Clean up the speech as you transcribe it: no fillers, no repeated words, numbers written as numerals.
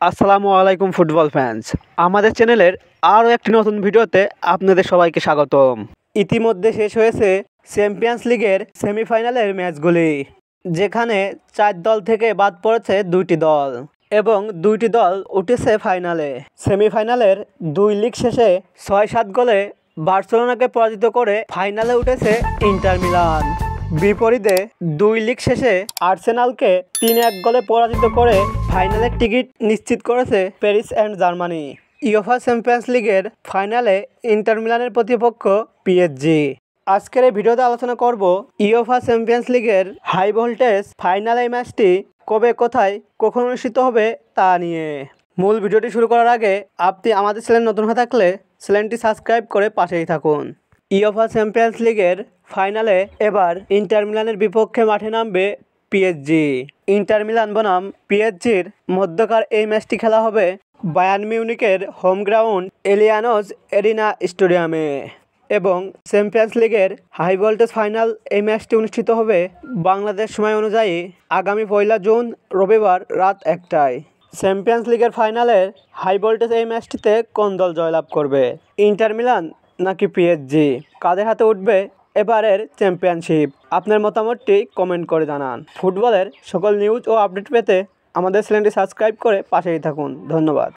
আসসালামু আলাইকুম football fans. আমাদের চ্যানেলের আরও একটি নতুন ভিডিওতে আপনাদের সবাইকে স্বাগতম। ইতিমধ্যে শেষ হয়েছে চ্যাম্পিয়ন্স লিগের সেমিফাইনালের ম্যাচগুলি, যেখানে 4 দল থেকে বাদ পড়েছে 2টি দল এবং 2টি দল উঠেছে ফাইনালে। সেমিফাইনালের 2 লিগ শেষে 6-7 গোলে বার্সেলোনাকে পরাজিত করে ফাইনালে উঠেছে ইন্টার মিলান। বিপরীতে 2 লিগ শেষে আর্সেনালকে 3-1 গোলে পরাজিত করে ফাইনালের টিকিট নিশ্চিত করেছে Paris and Germany. UEFA champions লিগের ফাইনালে ইন্টার মিলানের প্রতিপক্ষ পিএসজি। আজকের এই ভিডিওতে আলোচনা করব ইউএফা চ্যাম্পিয়ন্স লিগের হাই ভোল্টেজ ফাইনাল এই ম্যাচটি কবে, কোথায়, কখন অনুষ্ঠিত হবে তা নিয়ে। মূল ভিডিওটি শুরু করার আগে আপনি আমাদের চ্যানেল নতুন হয়ে থাকলে চ্যানেলটি সাবস্ক্রাইব করে পাশেই থাকুন। ইউএফা চ্যাম্পিয়ন্স লিগের ফাইনালে এবার ইন্টার মিলানের বিপক্ষে মাঠে নামবে পিএসজি। ইন্টার মিলান বনাম পিএসজির মধ্যকার এই ম্যাচটি খেলা হবে বায়ার্ন মিউনিকের হোম গ্রাউন্ড এলিয়ানোস এরিনা স্টেডিয়ামে এবং চ্যাম্পিয়ন্স লিগের হাই ভোল্টেজ ফাইনাল এই ম্যাচটি অনুষ্ঠিত হবে বাংলাদেশ সময় অনুযায়ী আগামী 1 জুন রবিবার রাত 1টায়। চ্যাম্পিয়ন্স লিগের ফাইনালের হাই ভোল্টেজ এই ম্যাচটিতে কোন দল জয়লাভ করবে, ইন্টার মিলান নাকি পিএসজি? কাদের হাতে উঠবে এবারের চ্যাম্পিয়নশিপ? আপনার মতামতটি কমেন্ট করে জানান। ফুটবলের সকল নিউজ ও আপডেট পেতে আমাদের চ্যানেলটি সাবস্ক্রাইব করে পাশেই থাকুন। ধন্যবাদ।